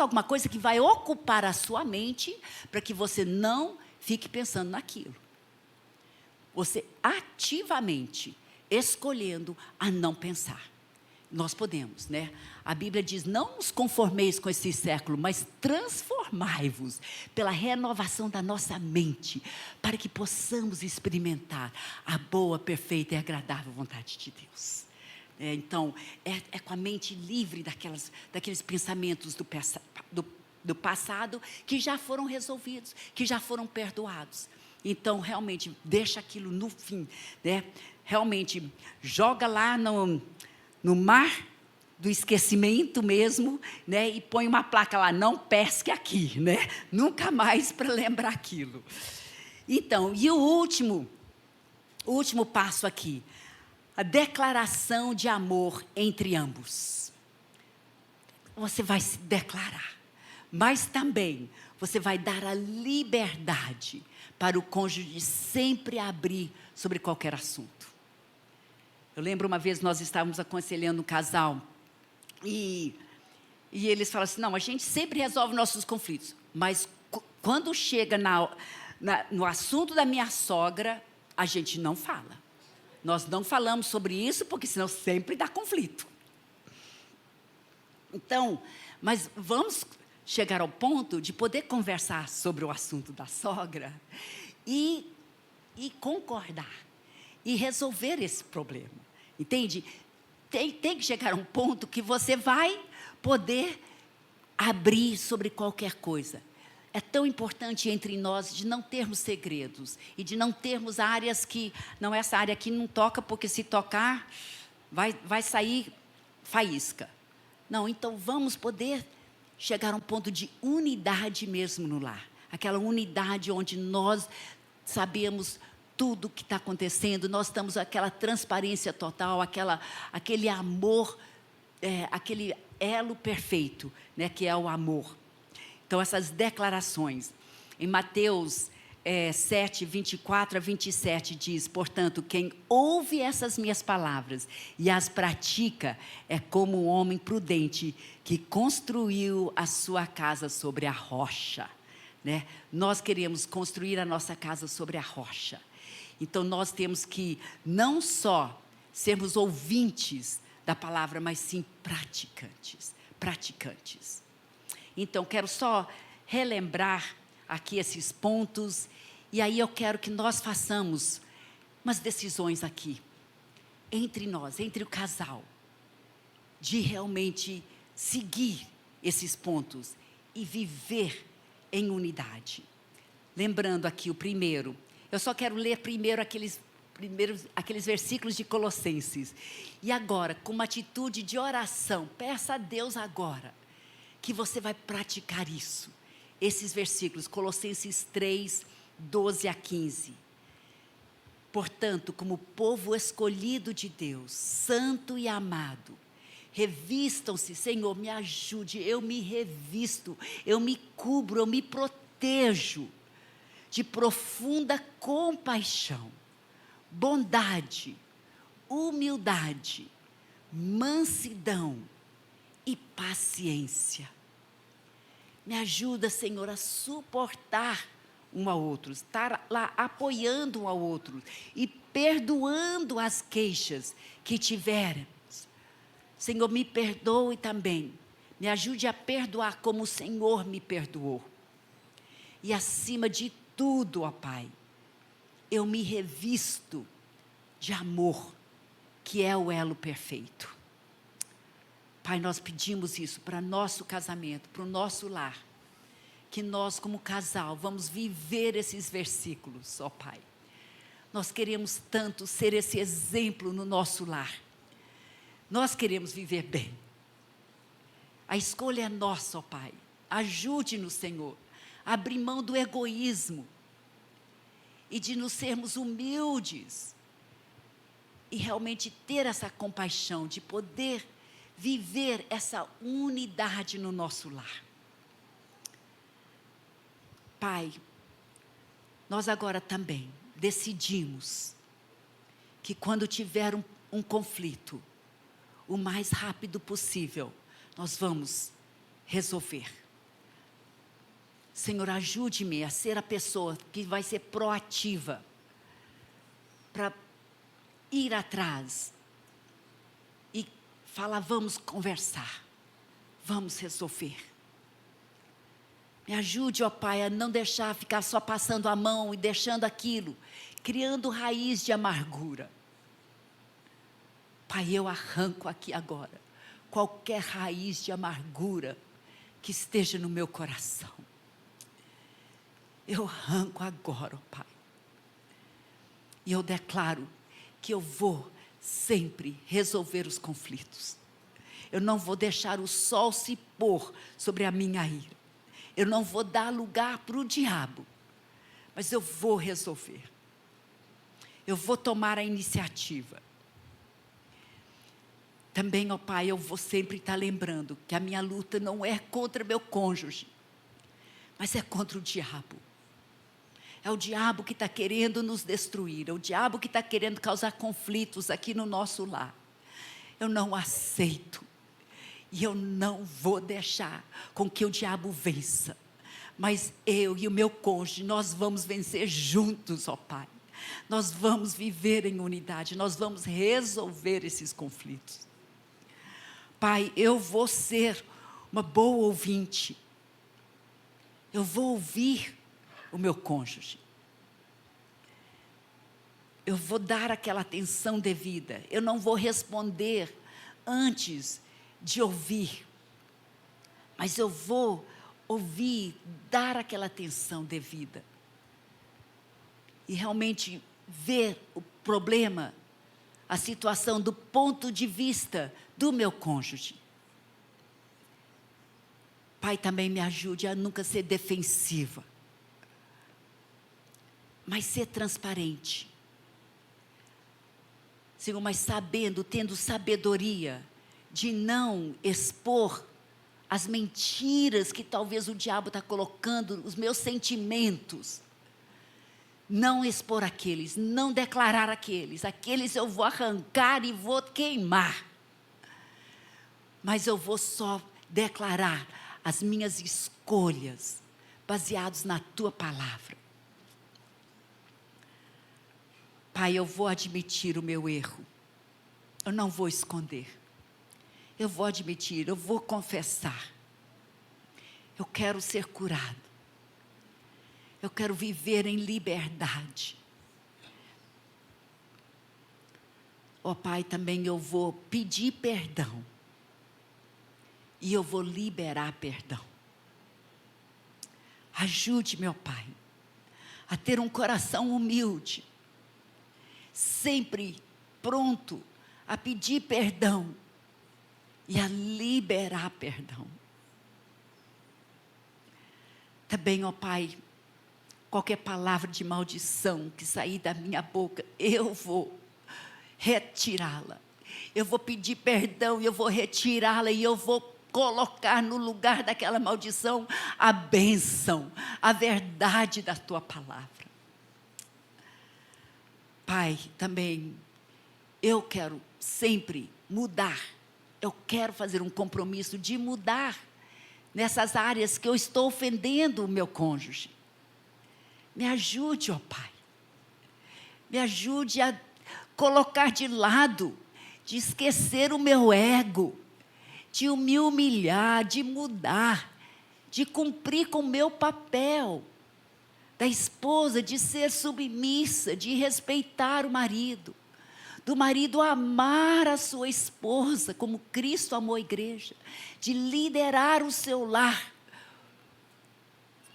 alguma coisa que vai ocupar a sua mente, para que você não fique pensando naquilo. Você ativamente escolhendo a não pensar. Nós podemos, né? A Bíblia diz, não nos conformeis com esse século, mas transformai-vos pela renovação da nossa mente, para que possamos experimentar a boa, perfeita e agradável vontade de Deus. Então, é com a mente livre daqueles pensamentos do passado que já foram resolvidos, que já foram perdoados. Então, realmente, deixa aquilo no fim, né? Realmente, joga lá no mar do esquecimento mesmo, né? E põe uma placa lá, não pesque aqui, né? Nunca mais para lembrar aquilo. Então, e o último passo aqui, a declaração de amor entre ambos. Você vai se declarar, mas também você vai dar a liberdade para o cônjuge sempre abrir sobre qualquer assunto. Eu lembro uma vez nós estávamos aconselhando um casal e eles falam assim, não, a gente sempre resolve nossos conflitos, mas quando chega no assunto da minha sogra, a gente não fala. Nós não falamos sobre isso, porque senão sempre dá conflito. Então, mas vamos chegar ao ponto de poder conversar sobre o assunto da sogra e concordar e resolver esse problema. Entende? Tem que chegar a um ponto que você vai poder abrir sobre qualquer coisa. É tão importante entre nós de não termos segredos e de não termos áreas que, não, essa área aqui não toca, porque se tocar, vai sair faísca. Não, então vamos poder chegar a um ponto de unidade mesmo no lar. Aquela unidade onde nós sabemos tudo o que está acontecendo, nós estamos aquela transparência total, aquele amor, aquele elo perfeito, né, que é o amor. Então, essas declarações, em Mateus 7, 24 a 27, diz: portanto, quem ouve essas minhas palavras e as pratica é como um homem prudente que construiu a sua casa sobre a rocha. Né? Nós queremos construir a nossa casa sobre a rocha. Então, nós temos que não só sermos ouvintes da palavra, mas sim praticantes. Então, quero só relembrar aqui esses pontos, e aí eu quero que nós façamos umas decisões aqui, entre nós, entre o casal, de realmente seguir esses pontos e viver em unidade. Lembrando aqui o primeiro, eu só quero ler primeiro aqueles versículos de Colossenses. E agora, com uma atitude de oração, peça a Deus agora que você vai praticar isso. Esses versículos, Colossenses 3, 12 a 15. Portanto, como povo escolhido de Deus, santo e amado, revistam-se, Senhor, me ajude, eu me revisto, eu me cubro, eu me protejo de profunda compaixão, bondade, humildade, mansidão e paciência. Me ajuda, Senhor, a suportar um ao outro, estar lá apoiando um ao outro e perdoando as queixas que tiverem. Senhor, me perdoe também, me ajude a perdoar como o Senhor me perdoou. E acima de tudo, ó Pai, eu me revisto de amor, que é o elo perfeito. Pai, nós pedimos isso para nosso casamento, para o nosso lar, que nós como casal vamos viver esses versículos, ó Pai. Nós queremos tanto ser esse exemplo no nosso lar. Nós queremos viver bem. A escolha é nossa, ó Pai. Ajude-nos, Senhor, a abrir mão do egoísmo e de nos sermos humildes e realmente ter essa compaixão de poder viver essa unidade no nosso lar. Pai, nós agora também decidimos que quando tiver um conflito, o mais rápido possível, nós vamos resolver. Senhor, ajude-me a ser a pessoa que vai ser proativa para ir atrás e falar: vamos conversar, vamos resolver. Me ajude, ó Pai, a não deixar ficar só passando a mão e deixando aquilo, criando raiz de amargura. Pai, eu arranco aqui agora qualquer raiz de amargura que esteja no meu coração. Eu arranco agora, ó Pai. E eu declaro que eu vou sempre resolver os conflitos. Eu não vou deixar o sol se pôr sobre a minha ira. Eu não vou dar lugar para o diabo. Mas eu vou resolver. Eu vou tomar a iniciativa. Também, ó Pai, eu vou sempre estar lembrando que a minha luta não é contra meu cônjuge, mas é contra o diabo. É o diabo que está querendo nos destruir, é o diabo que está querendo causar conflitos aqui no nosso lar. Eu não aceito, e eu não vou deixar com que o diabo vença, mas eu e o meu cônjuge, nós vamos vencer juntos, ó Pai. nós vamos viver em unidade, nós vamos resolver esses conflitos. Pai, eu vou ser uma boa ouvinte. Eu vou ouvir o meu cônjuge. Eu vou dar aquela atenção devida. Eu não vou responder antes de ouvir. Mas eu vou ouvir, dar aquela atenção devida. E realmente ver o problema, a situação do ponto de vista do meu cônjuge. Pai, também me ajude a nunca ser defensiva, mas ser transparente. Senhor, mas sabendo, tendo sabedoria de não expor as mentiras que talvez o diabo está colocando, os meus sentimentos. Não expor aqueles, não declarar aqueles eu vou arrancar e vou queimar. Mas eu vou só declarar as minhas escolhas, baseados na Tua palavra. Pai, eu vou admitir o meu erro, eu não vou esconder. Eu vou admitir, eu vou confessar. Eu quero ser curado. Eu quero viver em liberdade. Ó Pai, também eu vou pedir perdão. E eu vou liberar perdão. Ajude, meu Pai, a ter um coração humilde, sempre pronto a pedir perdão e a liberar perdão. Também, ó Pai, qualquer palavra de maldição que sair da minha boca, eu vou retirá-la. Eu vou pedir perdão e eu vou retirá-la e eu vou colocar no lugar daquela maldição a bênção, a verdade da Tua palavra. Pai, também eu quero sempre mudar. Eu quero fazer um compromisso de mudar nessas áreas que eu estou ofendendo o meu cônjuge. Me ajude, ó Pai. Me ajude a colocar de lado, de esquecer o meu ego, de me humilhar, de mudar, de cumprir com o meu papel da esposa, de ser submissa, de respeitar o marido, do marido amar a sua esposa como Cristo amou a igreja, de liderar o seu lar.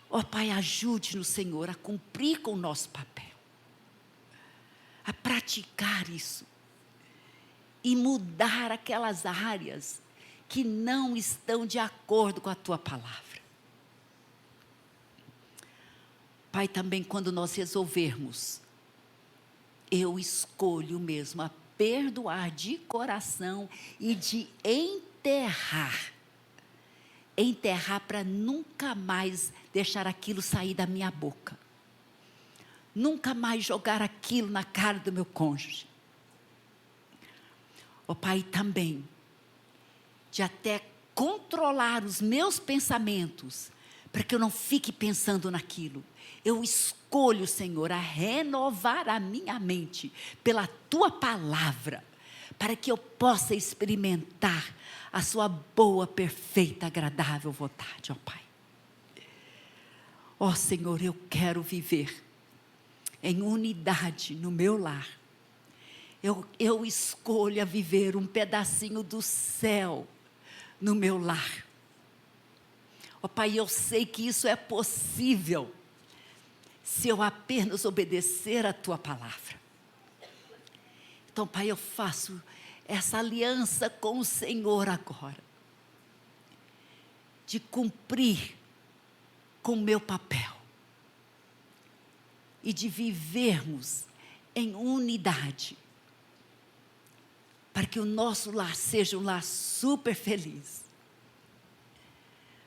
Ó Pai, ajude-nos, Senhor, a cumprir com o nosso papel, a praticar isso e mudar aquelas áreas que não estão de acordo com a Tua palavra. Pai, também quando nós resolvermos, eu escolho mesmo a perdoar de coração e de enterrar para nunca mais deixar aquilo sair da minha boca, nunca mais jogar aquilo na cara do meu cônjuge. Ó Pai, também de até controlar os meus pensamentos, para que eu não fique pensando naquilo. Eu escolho, Senhor, a renovar a minha mente pela Tua palavra, para que eu possa experimentar a Sua boa, perfeita, agradável vontade, ó Pai. Ó Senhor, eu quero viver em unidade no meu lar. Eu escolho a viver um pedacinho do céu no meu lar. Ó Pai, eu sei que isso é possível se eu apenas obedecer a Tua palavra. Então, Pai, eu faço essa aliança com o Senhor agora, de cumprir com o meu papel e de vivermos em unidade, para que o nosso lar seja um lar super feliz,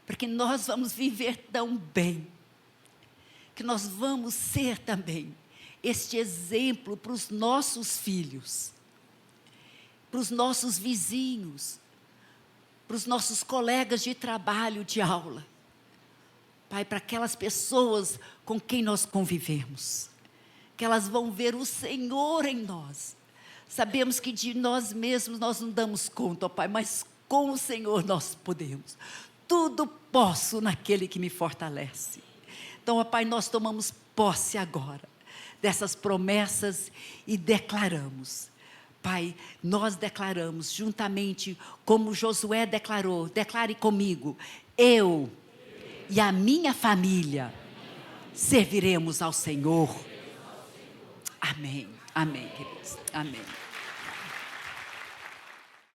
porque nós vamos viver tão bem, que nós vamos ser também este exemplo para os nossos filhos, para os nossos vizinhos, para os nossos colegas de trabalho, de aula. Pai, para aquelas pessoas com quem nós convivemos. que elas vão ver o Senhor em nós. Sabemos que de nós mesmos nós não damos conta, ó Pai, mas com o Senhor nós podemos. Tudo posso naquele que me fortalece. Então, ó Pai, nós tomamos posse agora dessas promessas e declaramos. Pai, nós declaramos juntamente como Josué declarou, declare comigo, eu e a minha família serviremos ao Senhor. Amém, amém, queridos, amém.